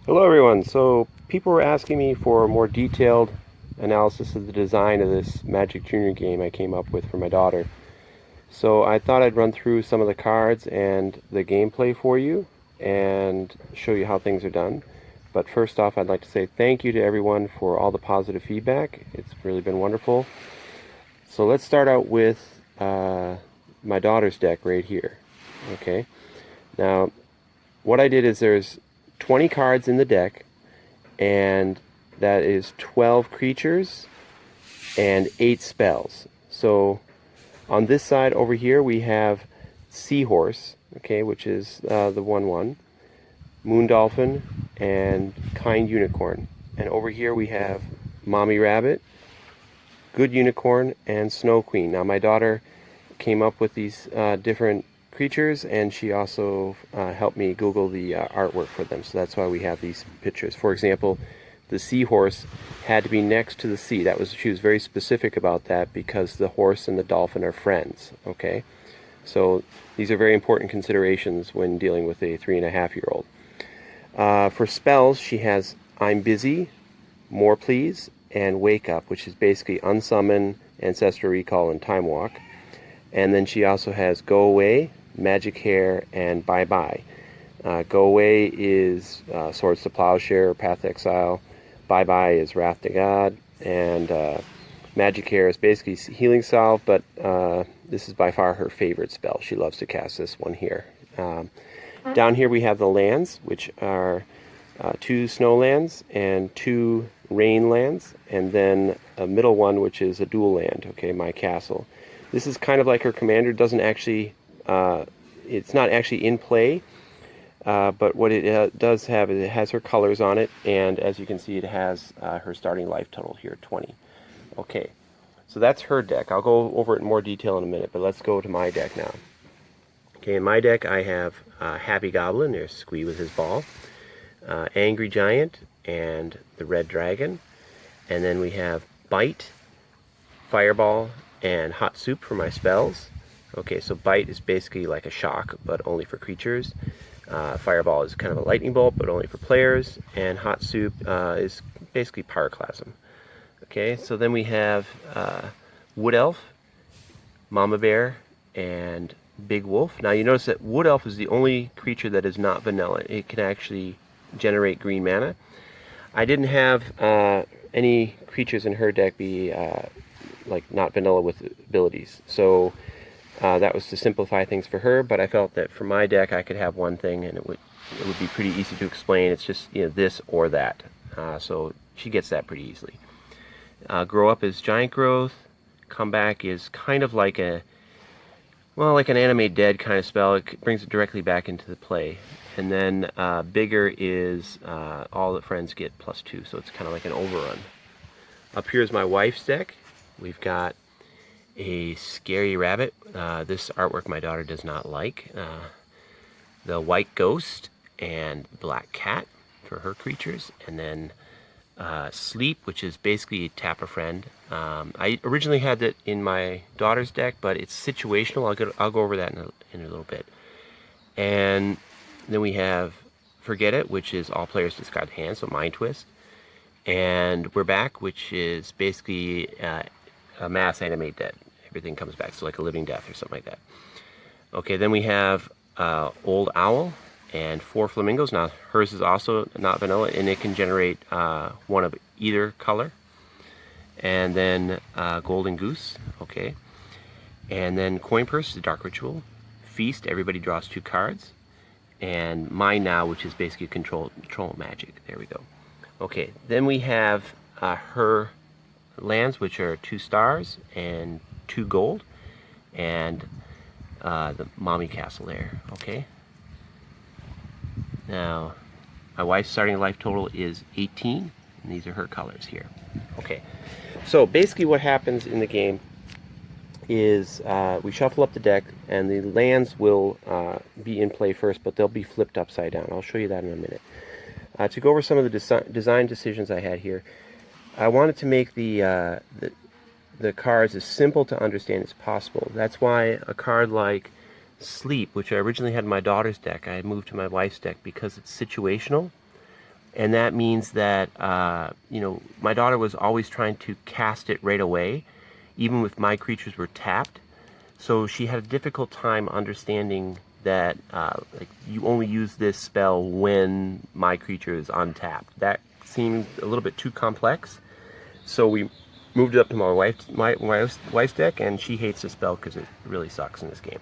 Hello everyone. So people were asking me for a more detailed analysis of the design of this Magic Junior game I came up with for my daughter. So I thought I'd run through some of the cards and the gameplay for you and show you how things are done. But first off, I'd like to say thank you to everyone for all the positive feedback. It's really been wonderful. So let's start out with my daughter's deck right here. Okay. Now, what I did is there's 20 cards in the deck, and that is 12 creatures and 8 spells. So on this side over here we have Seahorse, okay, which is the 1/1, Moon Dolphin, and Kind Unicorn. And over here we have Mommy Rabbit, Good Unicorn, and Snow Queen. Now my daughter came up with these different creatures, and she also helped me Google the artwork for them. So that's why we have these pictures. For example, the seahorse had to be next to the sea. She was very specific about that because the horse and the dolphin are friends. Okay, so these are very important considerations when dealing with a 3.5-year-old. For spells, she has I'm Busy, More Please, and Wake Up, which is basically Unsummon, Ancestral Recall, and Time Walk. And then she also has Go Away, Magic Hair, and Bye Bye. Go Away is Swords to Plowshare, Path to Exile. Bye Bye is Wrath to God. And Magic Hair is basically Healing Salve, but this is by far her favorite spell. She loves to cast this one here. Down here we have the lands, which are 2 snow lands and 2 rain lands, and then a middle one, which is a dual land, okay, my castle. This is kind of like her commander. Doesn't actually, it's not actually in play, but what it does have is it has her colors on it, and as you can see, it has her starting life total here, 20. Okay, so that's her deck. I'll go over it in more detail in a minute, but let's go to my deck now. Okay, in my deck I have Happy Goblin, there's Squee with his ball, Angry Giant, and the Red Dragon, and then we have Bite, Fireball, and Hot Soup for my spells. Okay, so Bite is basically like a shock, but only for creatures. Fireball is kind of a lightning bolt, but only for players. And Hot Soup is basically Pyroclasm. Okay, so then we have Wood Elf, Mama Bear, and Big Wolf. Now you notice that Wood Elf is the only creature that is not vanilla. It can actually generate green mana. I didn't have any creatures in her deck be like not vanilla with abilities, so that was to simplify things for her. But I felt that for my deck I could have one thing, and it would be pretty easy to explain. It's just, you know, this or that, so she gets that pretty easily. Grow Up is Giant Growth. Comeback is kind of like like an Animate Dead kind of spell. It brings it directly back into the play. And then Bigger is all the friends get +2, so it's kind of like an overrun. Up here is my wife's deck. We've got a Scary Rabbit. This artwork my daughter does not like. The White Ghost and Black Cat for her creatures. And then Sleep, which is basically Tap a Friend. I originally had that in my daughter's deck, but it's situational. I'll go over that in a little bit. And then we have Forget It, which is all players discard hand, so Mind Twist. And We're Back, which is basically a mass Animate Dead. Everything comes back, so like a Living Death or something like that. Okay, then we have Old Owl and 4 Flamingos. Now hers is also not vanilla, and it can generate one of either color. And then Golden Goose, okay. And then Coin Purse, the Dark Ritual. Feast, everybody draws 2 cards. And Mine Now, which is basically control magic. There we go. Okay, then we have her lands, which are 2 stars and 2 gold, and the Mommy Castle there. Okay. Now, my wife's starting life total is 18, and these are her colors here. Okay, so basically what happens in the game is we shuffle up the deck, and the lands will be in play first, but they'll be flipped upside down. I'll show you that in a minute. To go over some of the design decisions I had here, I wanted to make the cards as simple to understand as possible. That's why a card like Sleep, which I originally had in my daughter's deck, I moved to my wife's deck because it's situational, And that means that, my daughter was always trying to cast it right away, even if my creatures were tapped. So she had a difficult time understanding that you only use this spell when my creature is untapped. That seemed a little bit too complex. So we moved it up to my wife's deck, and she hates the spell because it really sucks in this game.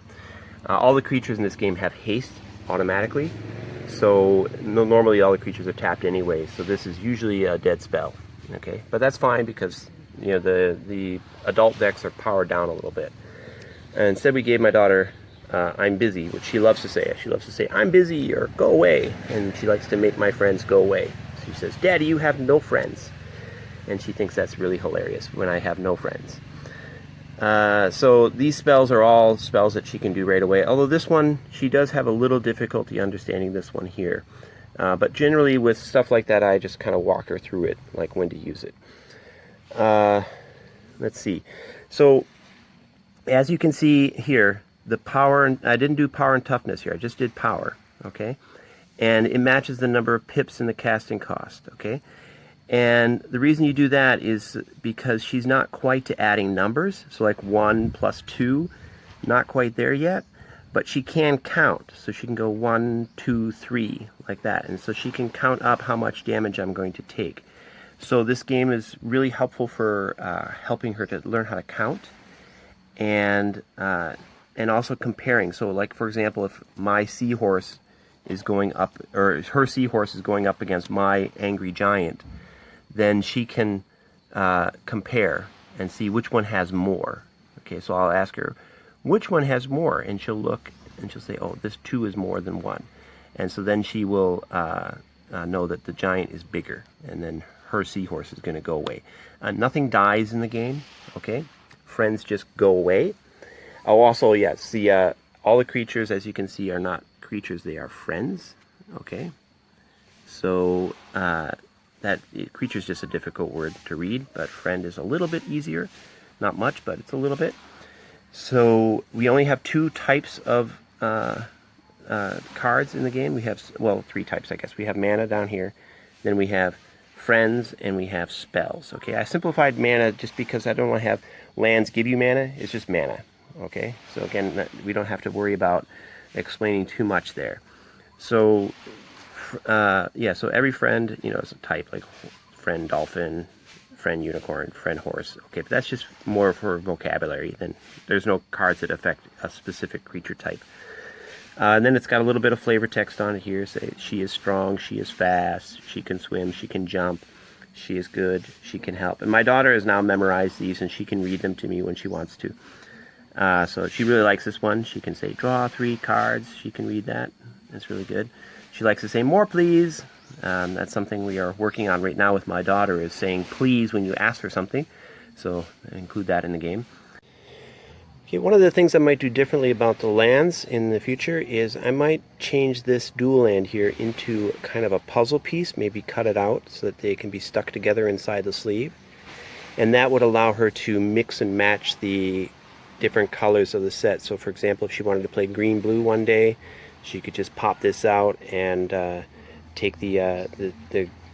All the creatures in this game have haste automatically. So normally all the creatures are tapped anyway, so this is usually a dead spell. Okay, but that's fine because the adult decks are powered down a little bit. And instead we gave my daughter I'm busy, which she loves to say. She loves to say I'm busy or go away, and she likes to make my friends go away. She says, "Daddy, you have no friends," and she thinks that's really hilarious when I have no friends. So these spells are all spells that she can do right away, although this one, she does have a little difficulty understanding this one here. But generally with stuff like that, I just kind of walk her through it, like when to use it. Let's see. So as you can see here, the power, I didn't do power and toughness here, I just did power, okay? And it matches the number of pips in the casting cost, okay? And the reason you do that is because she's not quite to adding numbers, so like 1 plus 2, not quite there yet, but she can count, so she can go 1, 2, 3, like that, and so she can count up how much damage I'm going to take. So this game is really helpful for helping her to learn how to count, and also comparing. So like, for example, if my seahorse is going up, or her seahorse is going up against my angry giant, then she can compare and see which one has more. Okay, so I'll ask her, which one has more? And she'll look and she'll say, oh, this 2 is more than 1. And so then she will know that the giant is bigger, and then her seahorse is going to go away. Nothing dies in the game, okay? Friends just go away. Oh, also, yes, all the creatures, as you can see, are not creatures, they are friends, okay? So, that creature is just a difficult word to read, but friend is a little bit easier. Not much, but it's a little bit. So we only have 2 types of cards in the game. We have, well, 3 types, I guess. We have mana down here, then we have friends, and we have spells. Okay, I simplified mana just because I don't want to have lands give you mana. It's just mana. Okay, so again, we don't have to worry about explaining too much there. So so every friend, is a type, like friend dolphin, friend unicorn, friend horse. Okay, but that's just more for vocabulary. Then there's no cards that affect a specific creature type. And then it's got a little bit of flavor text on it here. Say she is strong, she is fast, she can swim, she can jump, she is good, she can help. And my daughter has now memorized these, and she can read them to me when she wants to. So she really likes this one. She can say draw 3 cards. She can read that. That's really good. She likes to say more please. That's something we are working on right now with my daughter, is saying please when you ask for something. So I include that in the game. Okay, one of the things I might do differently about the lands in the future is I might change this dual land here into kind of a puzzle piece, maybe cut it out so that they can be stuck together inside the sleeve. And that would allow her to mix and match the different colors of the set. So for example, if she wanted to play green-blue one day, she could just pop this out and take the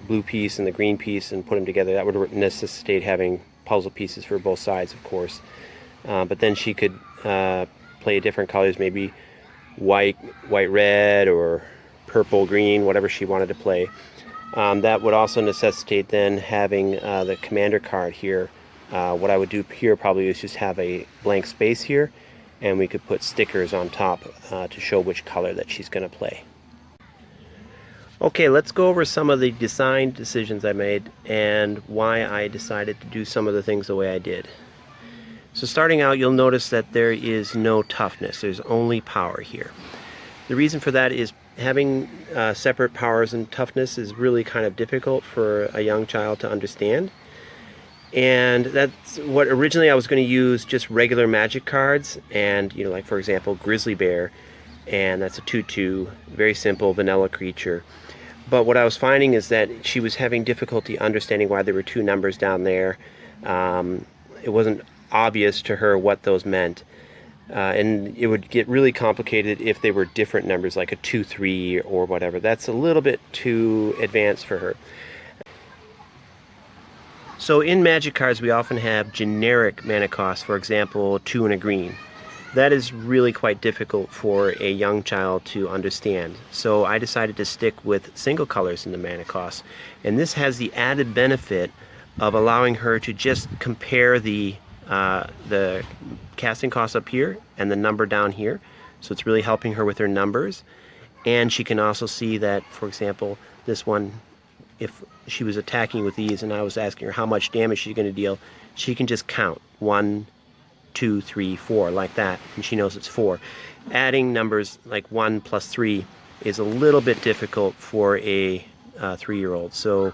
blue piece and the green piece and put them together. That would necessitate having puzzle pieces for both sides, of course. But then she could play different colors, maybe white, red, or purple, green, whatever she wanted to play. That would also necessitate then having the commander card here. What I would do here probably is just have a blank space here, and we could put stickers on top to show which color that she's going to play. Okay, let's go over some of the design decisions I made and why I decided to do some of the things the way I did. So starting out, you'll notice that there is no toughness. There's only power here. The reason for that is having separate powers and toughness is really kind of difficult for a young child to understand. And that's what originally I was going to use, just regular magic cards, and like for example Grizzly Bear, and that's a 2/2, very simple vanilla creature. But what I was finding is that she was having difficulty understanding why there were 2 numbers down there. It wasn't obvious to her what those meant. And it would get really complicated if they were different numbers, like a 2, 3, or whatever. That's a little bit too advanced for her. So in Magic cards, we often have generic mana costs, for example, 2 and a green. That is really quite difficult for a young child to understand. So I decided to stick with single colors in the mana costs. And this has the added benefit of allowing her to just compare the casting costs up here and the number down here. So it's really helping her with her numbers. And she can also see that, for example, this one, if she was attacking with these and I was asking her how much damage she's going to deal, she can just count 1, 2, 3, 4, like that, and she knows it's 4. Adding numbers like 1 plus 3 is a little bit difficult for a 3-year-old. So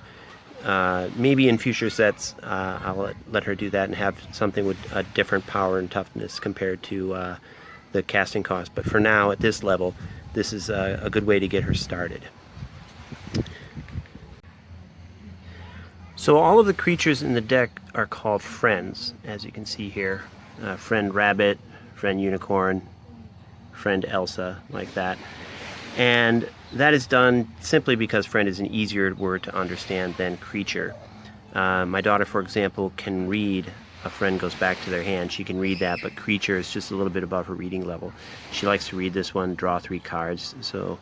maybe in future sets I'll let her do that and have something with a different power and toughness compared to the casting cost. But for now, at this level, this is a good way to get her started. So all of the creatures in the deck are called friends, as you can see here. Friend Rabbit, Friend Unicorn, Friend Elsa, like that. And that is done simply because friend is an easier word to understand than creature. My daughter, for example, can read a friend goes back to their hand. She can read that, but creature is just a little bit above her reading level. She likes to read this one, draw 3 cards. So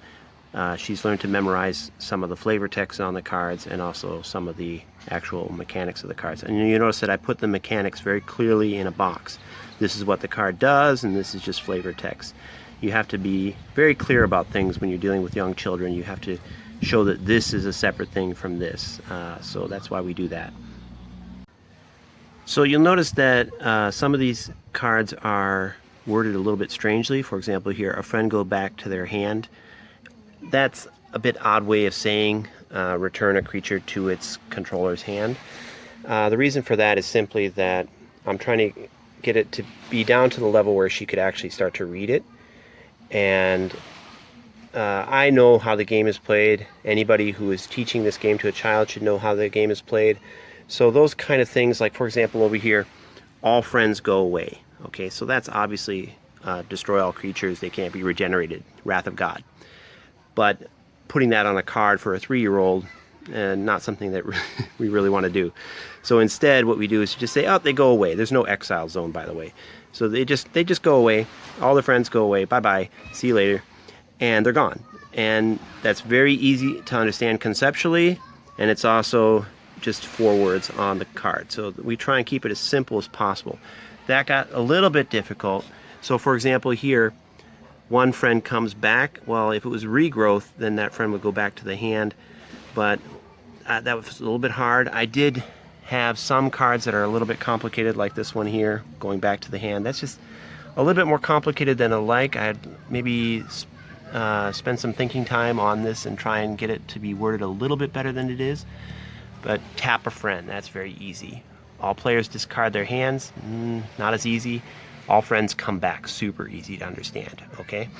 she's learned to memorize some of the flavor text on the cards and also some of the actual mechanics of the cards. And you notice that I put the mechanics very clearly in a box. This is what the card does, and this is just flavor text. You have to be very clear about things when you're dealing with young children. You have to show that this is a separate thing from this. So that's why we do that. So you'll notice that some of these cards are worded a little bit strangely. For example, here, a friend go back to their hand. That's a bit odd way of saying return a creature to its controller's hand. The reason for that is simply that I'm trying to get it to be down to the level where she could actually start to read it. And I know how the game is played. Anybody who is teaching this game to a child should know how the game is played. So those kind of things, like for example over here, all friends go away. Okay, so that's obviously destroy all creatures, they can't be regenerated, Wrath of God. But putting that on a card for a 3-year-old, not something that we really want to do. So instead what we do is just say, oh, they go away. There's no exile zone, by the way. So they just go away. All the friends go away. Bye-bye. See you later. And they're gone. And that's very easy to understand conceptually, and it's also just 4 words on the card. So we try and keep it as simple as possible. That got a little bit difficult. So for example here, one friend comes back. Well, if it was regrowth, then that friend would go back to the hand. But that was a little bit hard. I did have some cards that are a little bit complicated, like this one here, going back to the hand. That's just a little bit more complicated than I like. I'd maybe spend some thinking time on this and try and get it to be worded a little bit better than it is. But tap a friend, that's very easy. All players discard their hands, not as easy. All friends come back, super easy to understand, okay?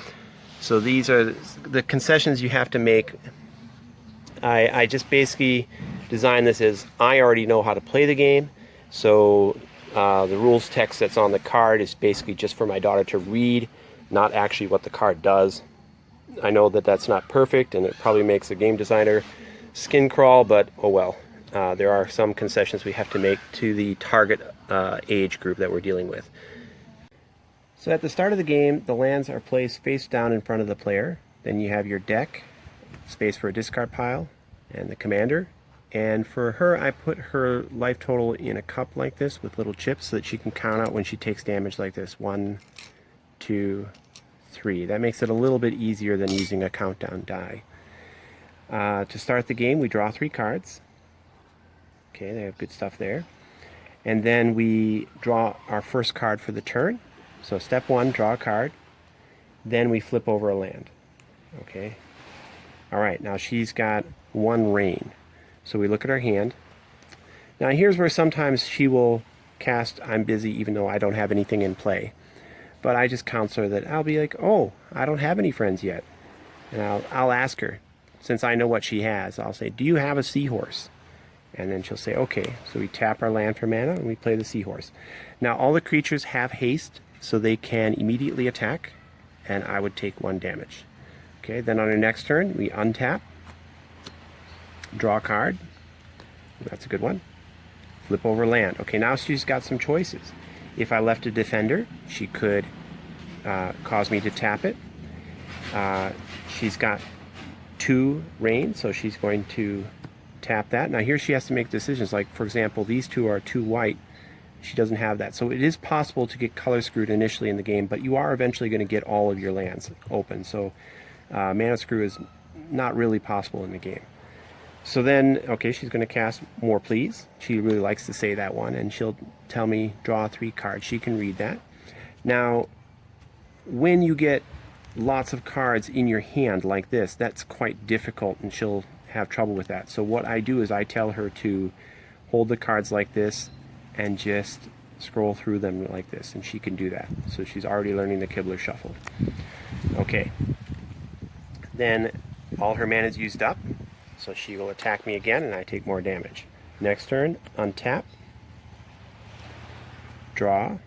So these are the concessions you have to make. I just basically designed this as I already know how to play the game, so the rules text that's on the card is basically just for my daughter to read, not actually what the card does. I know that that's not perfect, and it probably makes a game designer skin crawl, but oh well. There are some concessions we have to make to the target age group that we're dealing with. So at the start of the game, the lands are placed face down in front of the player. Then you have your deck, space for a discard pile, and the commander. And for her, I put her life total in a cup like this with little chips so that she can count out when she takes damage like this. 1, 2, 3. That makes it a little bit easier than using a countdown die. To start the game, we draw 3 cards. Okay, they have good stuff there. And then we draw our first card for the turn. So step 1, draw a card. Then we flip over a land. Okay. Alright, now she's got 1 rain. So we look at her hand. Now here's where sometimes she will cast I'm busy even though I don't have anything in play. But I just counsel her that I'll be like, oh, I don't have any friends yet. And I'll ask her, since I know what she has, I'll say, do you have a seahorse? And then she'll say, okay. So we tap our land for mana and we play the seahorse. Now all the creatures have haste, so they can immediately attack, and I would take 1 damage. Okay, then on our next turn, we untap, draw a card. That's a good one. Flip over land. Okay, now she's got some choices. If I left a defender, she could cause me to tap it. She's got 2 rain, so she's going to tap that. Now here she has to make decisions. Like, for example, these 2 are 2 white. She doesn't have that. So it is possible to get color screwed initially in the game, but you are eventually going to get all of your lands open. So mana screw is not really possible in the game. So then, okay, she's going to cast More Please. She really likes to say that one, and she'll tell me, draw 3 cards. She can read that. Now, when you get lots of cards in your hand like this, that's quite difficult, and she'll have trouble with that. So what I do is I tell her to hold the cards like this and just scroll through them like this, and she can do that. So she's already learning the Kibler Shuffle. Okay. Then all her mana is used up, so she will attack me again, and I take more damage. Next turn, untap, draw.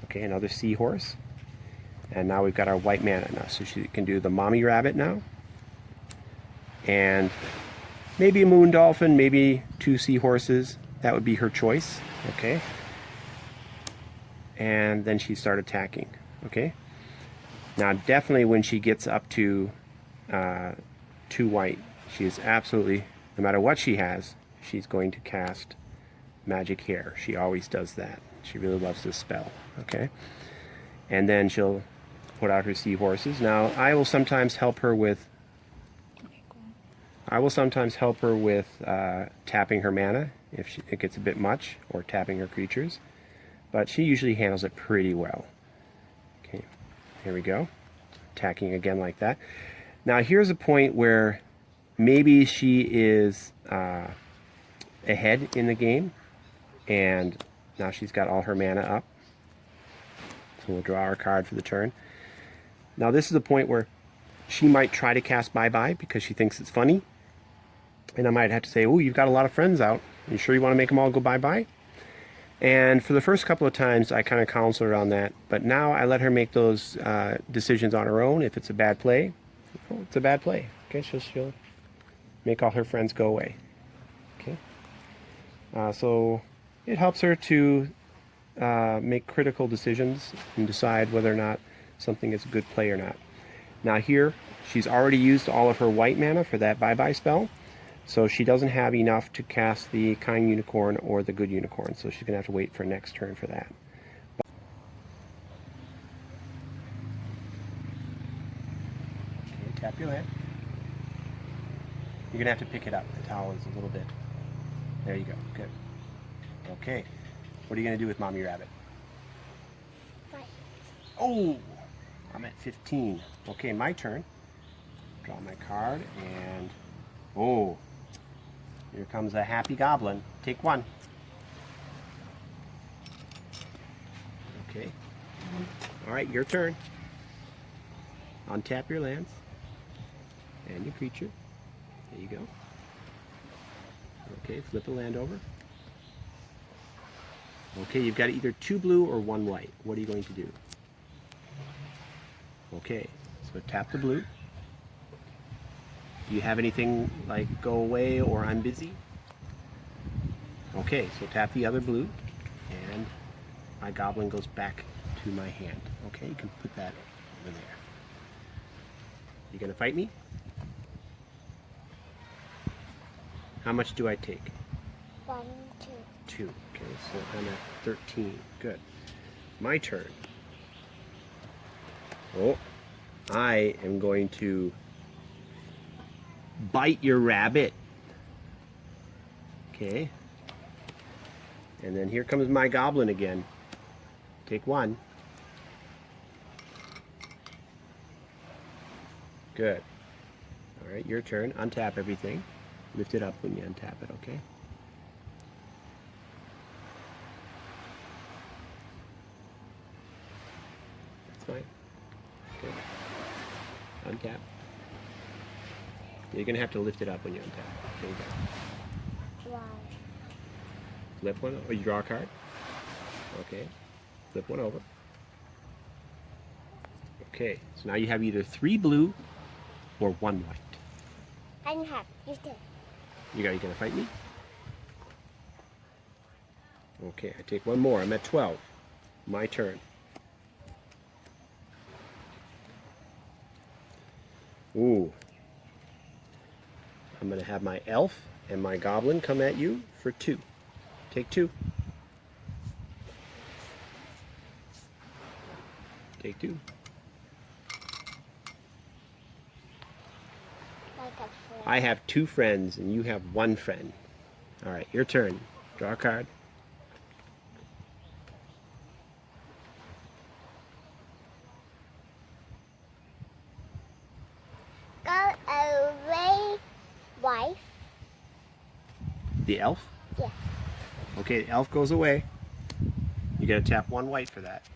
Okay, another seahorse. And now we've got our white mana now, so she can do the Mommy Rabbit now. And maybe a Moon Dolphin, maybe 2 seahorses. That would be her choice. Okay. And then she starts attacking. Okay. Now definitely when she gets up to 2 white, she is absolutely, no matter what she has, she's going to cast Magic Hair. She always does that. She really loves this spell. Okay. And then she'll put out her seahorses. Now I will sometimes help her with tapping her mana if it gets a bit much, or tapping her creatures, but she usually handles it pretty well. Okay, here we go, attacking again like that. Now here's a point where maybe she is ahead in the game, and now she's got all her mana up, so we'll draw our card for the turn. Now this is a point where she might try to cast Bye-Bye because she thinks it's funny, and I might have to say, oh, you've got a lot of friends out. You sure you want to make them all go bye-bye? And for the first couple of times, I kind of counsel her on that. But now I let her make those decisions on her own. If it's a bad play, oh, it's a bad play. Okay, she'll make all her friends go away. Okay. So it helps her to make critical decisions and decide whether or not something is a good play or not. Now here, she's already used all of her white mana for that bye-bye spell. So she doesn't have enough to cast the Kind Unicorn or the Good Unicorn, so she's going to have to wait for next turn for that. Okay, tap your land. You're going to have to pick it up. The towel is a little bit... There you go. Good. Okay. What are you going to do with Mommy Rabbit? Fight. Oh! I'm at 15. Okay, my turn. Draw my card, and... Oh! Here comes a happy goblin. Take 1. Okay. Alright, your turn. Untap your lands. And your creature. There you go. Okay, flip a land over. Okay, you've got either 2 blue or 1 white. What are you going to do? Okay, so tap the blue. Do you have anything like go away or I'm busy? Okay, so tap the other blue, and my goblin goes back to my hand. Okay, you can put that over there. You gonna fight me? How much do I take? 1, 2. 2. Okay, so I'm at 13. Good. My turn. Oh, I am going to bite your rabbit. Okay. And then here comes my goblin again. Take 1. Good. All right, your turn. Untap everything. Lift it up when you untap it, okay? That's fine. Okay. Untap. You're going to have to lift it up when you untap. There you go. Why? Flip one, or you draw a card. Okay. Flip one over. Okay, so now you have either 3 blue or 1 white. I have you too. You gonna fight me? Okay, I take 1 more. I'm at 12. My turn. Ooh. I'm gonna have my elf and my goblin come at you for 2. Take 2. Take 2. Like a friend. I have 2 friends and you have 1 friend. All right, your turn. Draw a card. Go away, wife. The elf? Yeah. Okay, the elf goes away. You gotta tap 1 white for that.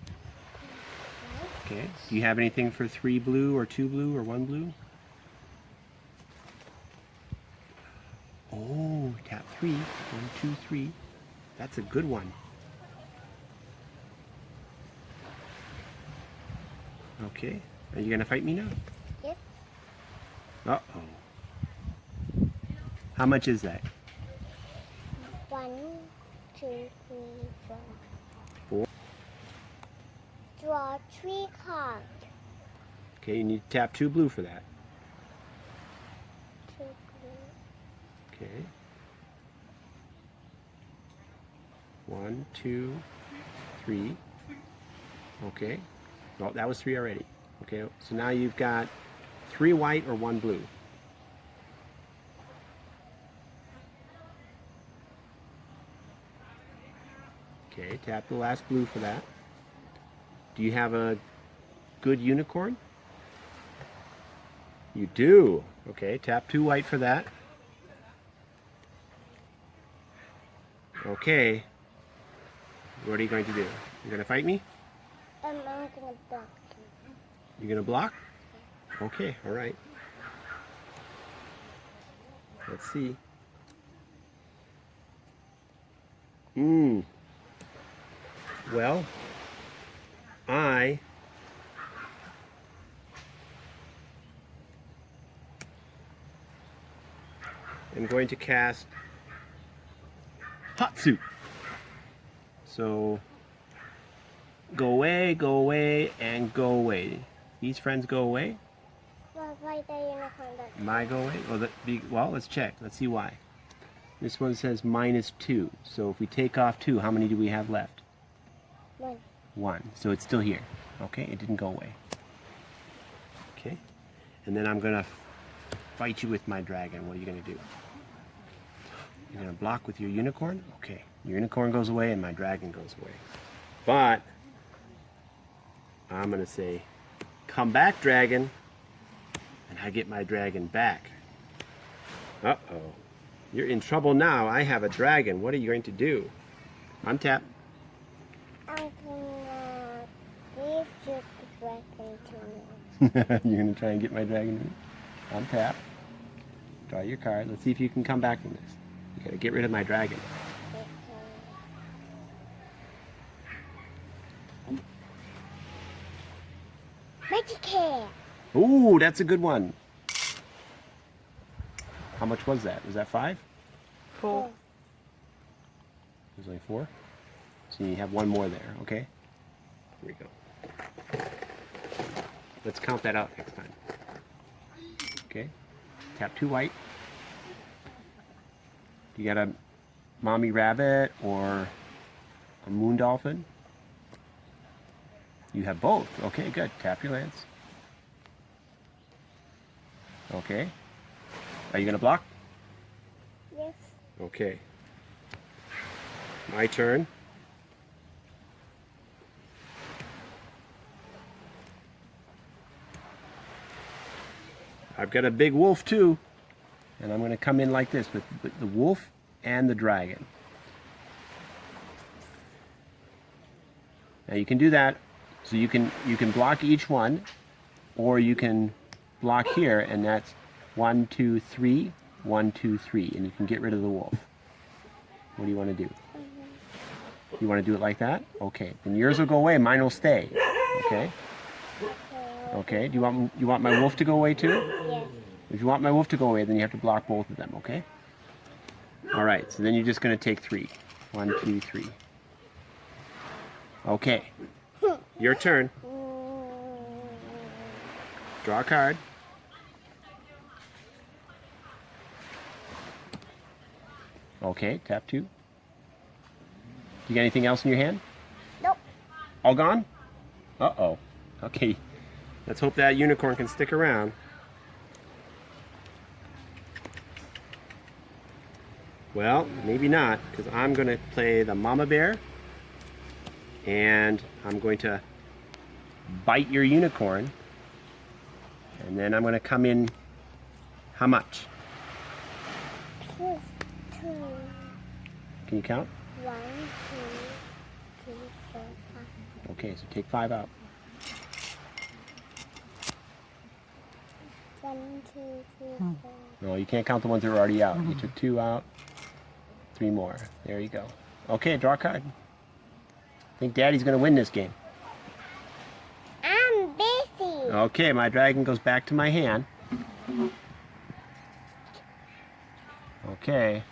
Okay. Do you have anything for 3 blue or 2 blue or 1 blue? Oh, tap 3. 1, 2, 3. That's a good one. Okay. Are you gonna fight me now? Yes. Uh-oh. How much is that? 1, 2, 3, 4. 4. Draw 3 cards. Okay, you need to tap 2 blue for that. 2 blue. Okay. 1, 2, 3. Okay. Well, that was 3 already. Okay, so now you've got 3 white or 1 blue. Okay, tap the last blue for that. Do you have a good unicorn? You do. Okay, tap 2 white for that. Okay. What are you going to do? You're going to fight me? I'm not gonna block you. You're going to block? Okay, all right. Let's see. Well, I am going to cast Hot Soup. So go away, and go away. These friends go away. Why the unicorn does My go away? Well, let's check. Let's see why. This one says -2. So if we take off 2, how many do we have left? 1. 1. So it's still here. Okay, it didn't go away. Okay, and then I'm gonna fight you with my dragon. What are you gonna do? You're gonna block with your unicorn? Okay, your unicorn goes away and my dragon goes away. But I'm gonna say, come back, dragon, and I get my dragon back. Uh-oh. You're in trouble now. I have a dragon. What are you going to do? Untap. I'm gonna give you the dragon to me. You're gonna try and get my dragon. Untap. Draw your card. Let's see if you can come back from this. You gotta get rid of my dragon. Magic hair. Ooh, that's a good one. How much was that? Was that 5? 4. It was only 4? So you have 1 more there, okay? Here we go. Let's count that out next time. Okay? Tap 2 white. You got a mommy rabbit or a moon dolphin? You have both. Okay, good. Tap your lands. Okay. Are you going to block? Yes. Okay. My turn. I've got a big wolf too. And I'm going to come in like this with the wolf and the dragon. Now you can do that. So you can block each one, or you can block here, and that's 1, 2, 3, 1, 2, 3, and you can get rid of the wolf. What do you want to do? You want to do it like that? Okay. Then yours will go away, mine will stay. Okay? Okay. Do you want my wolf to go away too? Yes. If you want my wolf to go away, then you have to block both of them. Okay. All right. So then you're just gonna take 3. 1, 2, 3. Okay. Your turn. Draw a card. Okay, tap 2. You got anything else in your hand? Nope. All gone? Uh-oh. Okay. Let's hope that unicorn can stick around. Well, maybe not, because I'm going to play the mama bear. And I'm going to bite your unicorn. And then I'm going to come in, how much? 2. Can you count? 1, 2, 3, 4, 5. Okay, so take 5 out. 1, 2, 3, 4. No, you can't count the ones that are already out. You took 2 out. 3 more. There you go. Okay, draw a card. I think Daddy's going to win this game. I'm busy. Okay, my dragon goes back to my hand. Okay.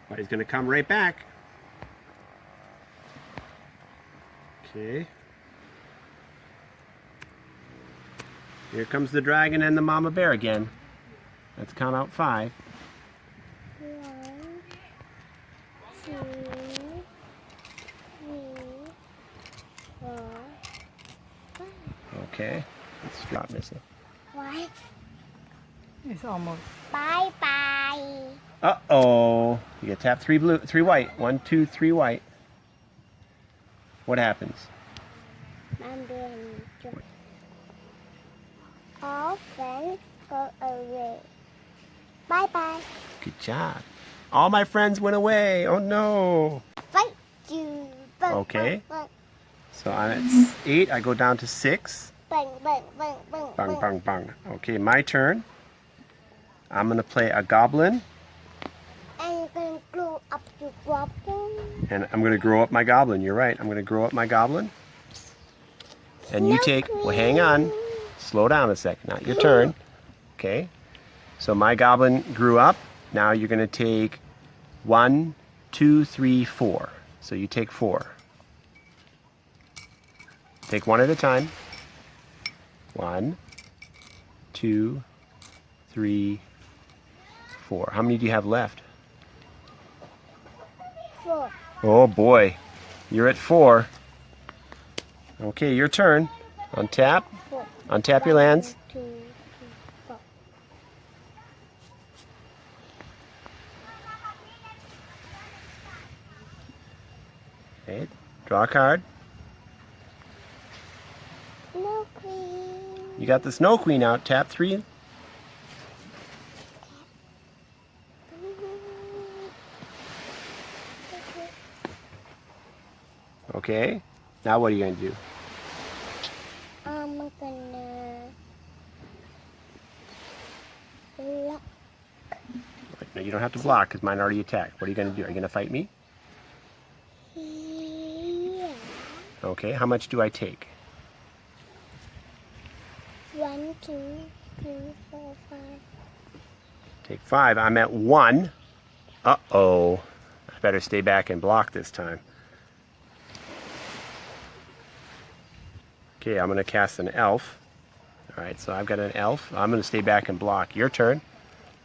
But he's going to come right back. Okay. Here comes the dragon and the mama bear again. Let's count out 5. 1, 2, 3, 4, 5. Okay. Let's drop Missy. What? It's almost. Bye bye. Uh-oh. You get tap 3 blue, 3 white. 1, 2, 3 white. What happens? I'm being drunk. All friends go away. Bye bye. Good job. All my friends went away. Oh no. Fight you. Bang, Okay. Bang, So I'm at 8. I go down to 6. bang, bang, bang, bang, bang. Bang, bang, bang. Okay, my turn. I'm going to play a goblin. And you're going to grow up to goblin. And I'm going to grow up my goblin. You're right. I'm going to grow up my goblin. And you take, well, hang on. Slow down a second. Not your turn. Okay. So my goblin grew up. Now you're going to take 1, 2, 3, 4. So you take 4. Take 1 at a time. 1, 2, 3, 4. How many do you have left? 4. Oh boy, you're at 4. Okay, your turn. Untap. 4. Untap your lands. 1, 2, 3, 4. Okay, draw a card. No queen. You got the Snow Queen out. Tap 3. Okay. Now what are you going to do? I'm gonna lock. No, you don't have to block because mine already attacked. What are you going to do? Are you going to fight me? Yeah. Okay, how much do I take? 1, 2, 3, 4, 5. Take 5. I'm at 1. Uh-oh. I better stay back and block this time. Okay, I'm going to cast an elf. All right, so I've got an elf. I'm going to stay back and block. Your turn.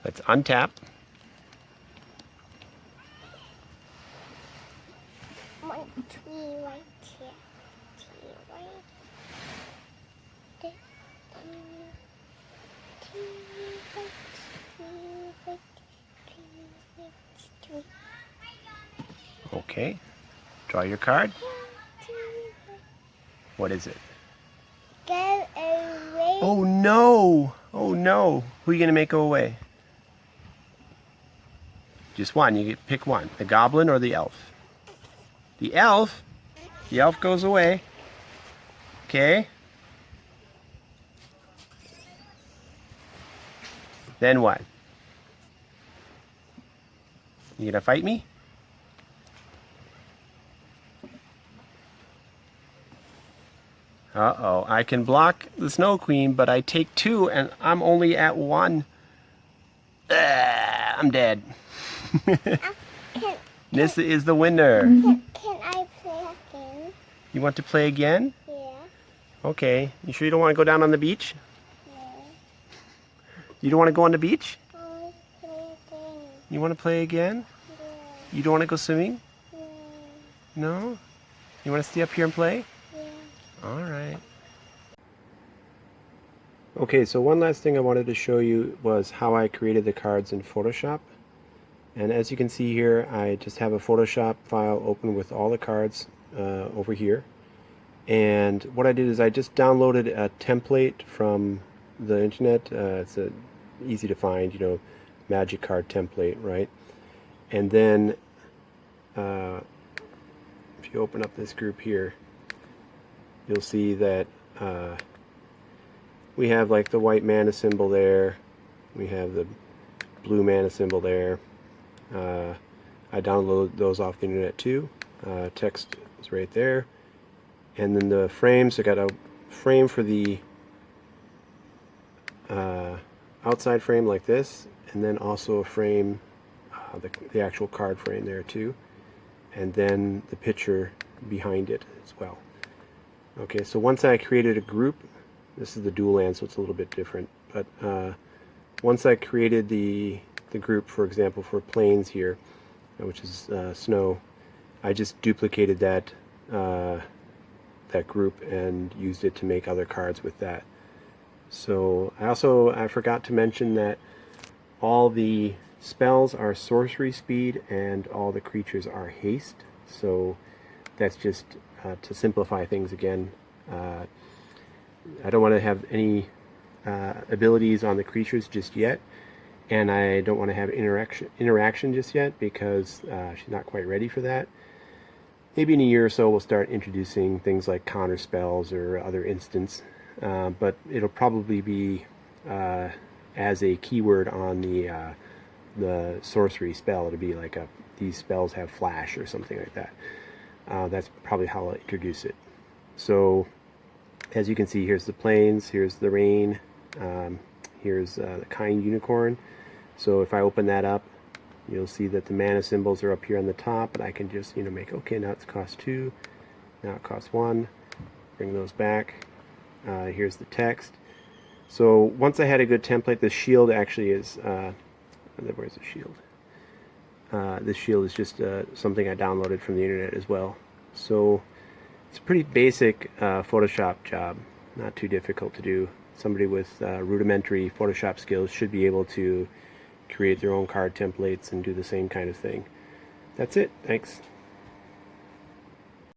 Let's untap. One tree right here. Tree right there. Tree right, tree right, tree. Okay. Draw your card. Tree right. What is it? Go away. Oh no! Oh no! Who are you going to make go away? Just one. You get pick one. The goblin or the elf? The elf? The elf goes away. Okay. Then what? You gonna fight me? Uh-oh, I can block the Snow Queen, but I take 2 and I'm only at 1. I'm dead. Can, Nissa is the winner. can I play again? You want to play again? Yeah. Okay. You sure you don't want to go down on the beach? No. You don't want to go on the beach? I want to play again. You want to play again? Yeah. You don't want to go swimming? No. No? You want to stay up here and play? Yeah. All right. Okay, so one last thing I wanted to show you was how I created the cards in Photoshop. And as you can see here, I just have a Photoshop file open with all the cards over here. And what I did is I just downloaded a template from the internet. It's easy to find, you know, magic card template, right? And then if you open up this group here, you'll see that we have like the white mana symbol there. We have the blue mana symbol there. I downloaded those off the internet too. Text is right there. And then the frames, I got a frame for the outside frame like this, and then also a frame, the actual card frame there too, and then the picture behind it as well. Okay, so once I created a group, this is the dual land, so it's a little bit different, but once I created the group, for example, for plains here, which is snow, I just duplicated that that group and used it to make other cards with that. So I forgot to mention that all the spells are sorcery speed and all the creatures are haste. So that's just to simplify things again. I don't want to have any abilities on the creatures just yet, and I don't want to have interaction just yet because she's not quite ready for that. Maybe in a year or so we'll start introducing things like counter spells or other instants, but it'll probably be as a keyword on the sorcery spell. It'll be like these spells have flash or something like that. That's probably how I'll introduce it. So as you can see, here's the plains, here's the rain, here's the kind unicorn. So if I open that up, you'll see that the mana symbols are up here on the top, and I can just, you know, make, okay, now it's cost 2, now it costs 1, bring those back. Here's the text. So once I had a good template, the shield actually is, where's the shield? This shield is just something I downloaded from the internet as well. So it's a pretty basic Photoshop job, not too difficult to do. Somebody with rudimentary Photoshop skills should be able to create their own card templates and do the same kind of thing. That's it. Thanks.